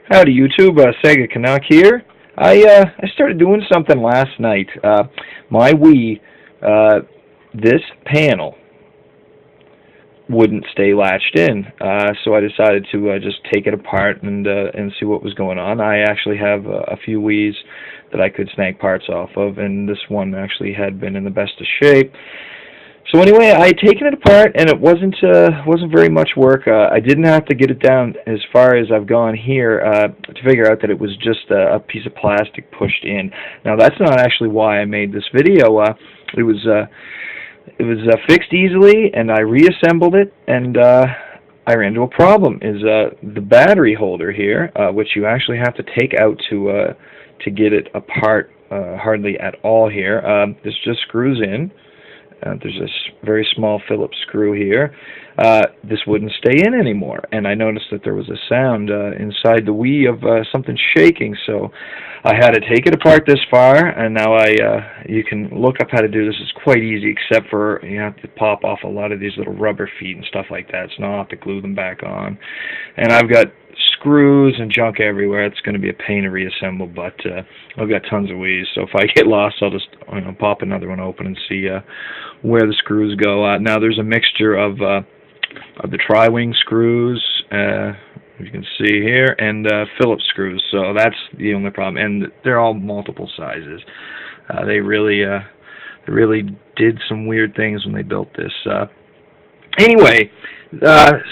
Howdy YouTube, Sega Canuck here. I started doing something last night. My Wii, this panel wouldn't stay latched in, so I decided to just take it apart and see what was going on. I actually have a few Wiis that I could snag parts off of, and this one actually had been in the best of shape. So anyway, I had taken it apart, and it wasn't very much work. I didn't have to get it down as far as I've gone here to figure out that it was just a piece of plastic pushed in. Now that's not actually why I made this video. It was fixed easily, and I reassembled it, and I ran into a problem. Is the battery holder here, which you actually have to take out to get it apart hardly at all here. This just screws in. There's a very small Phillips screw here. This wouldn't stay in anymore, and I noticed that there was a sound inside the Wii of something shaking, so I had to take it apart this far, and now you can look up how to do this. It's quite easy, except for you have to pop off a lot of these little rubber feet and stuff like that, so now I'll have to glue them back on. And I've got screws and junk everywhere. It's going to be a pain to reassemble, but I've got tons of Wii's, so if I get lost, I'll just pop another one open and see where the screws go. Now there's a mixture of the tri-wing screws, you can see here, and Phillips screws, so that's the only problem, and they're all multiple sizes. They really did some weird things when they built this. Anyway,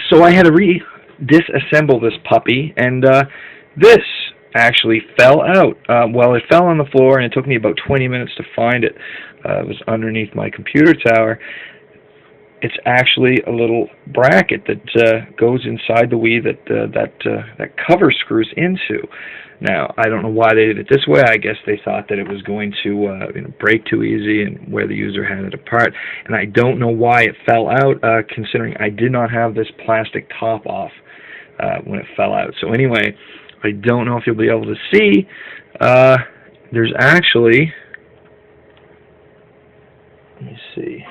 so I had to disassemble this puppy, and this actually fell out. Well, it fell on the floor, and it took me about 20 minutes to find it. It was underneath my computer tower. It's actually a little bracket that goes inside the Wii that cover screws into. Now, I don't know why they did it this way. I guess they thought that it was going to break too easy and where the user had it apart. And I don't know why it fell out, considering I did not have this plastic top off when it fell out. So anyway, I don't know if you'll be able to see. There's actually, let me see,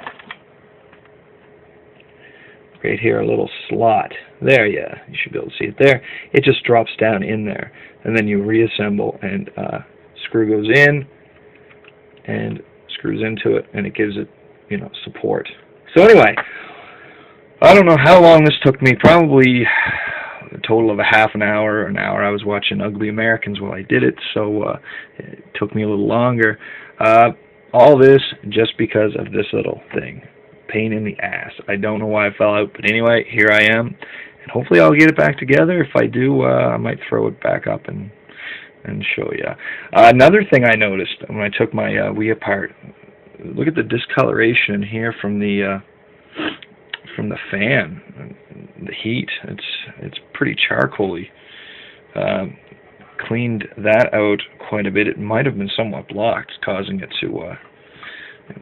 right here, a little slot. There, yeah, you should be able to see it there. It just drops down in there, and then you reassemble, and screw goes in, and screws into it, and it gives it, support. So anyway, I don't know how long this took me. Probably a total of a half an hour or an hour. I was watching Ugly Americans while I did it, so it took me a little longer. All this just because of this little thing. Pain in the ass. I don't know why it fell out, but anyway, here I am, and hopefully I'll get it back together. If I do, I might throw it back up and show you. Another thing I noticed when I took my Wii apart, look at the discoloration here from the fan, the heat. It's pretty charcoaly. Cleaned that out quite a bit. It might have been somewhat blocked, causing it to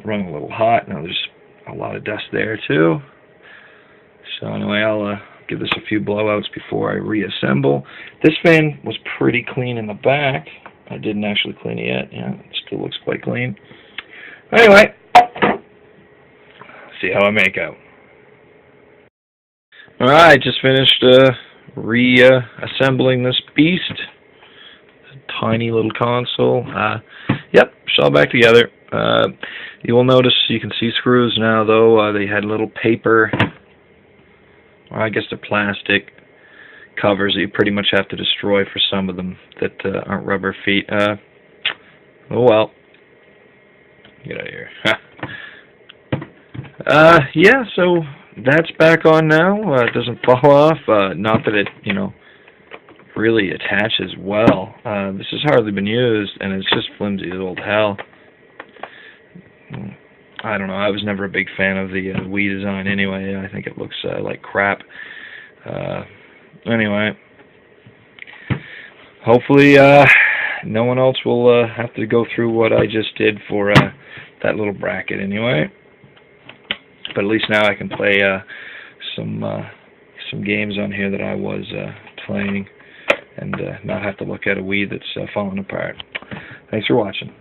run a little hot. Now there's a lot of dust there too. So anyway, I'll give this a few blowouts before I reassemble. This fan was pretty clean in the back. I didn't actually clean it yet. Yeah, it still looks quite clean. Anyway, see how I make out. Alright, just finished reassembling this beast. Tiny little console. Yep, it's all back together. You will notice you can see screws now, though. They had little paper, or I guess they're plastic covers that you pretty much have to destroy for some of them that aren't rubber feet. Oh well. Get out of here. Yeah, so that's back on now. It doesn't fall off. Not that it, really attaches well. This has hardly been used, and it's just flimsy as old hell. I don't know. I was never a big fan of the Wii design anyway. I think it looks like crap. Anyway, hopefully no one else will have to go through what I just did for that little bracket anyway. But at least now I can play some games on here that I was playing, and not have to look at a Wii that's falling apart. Thanks for watching.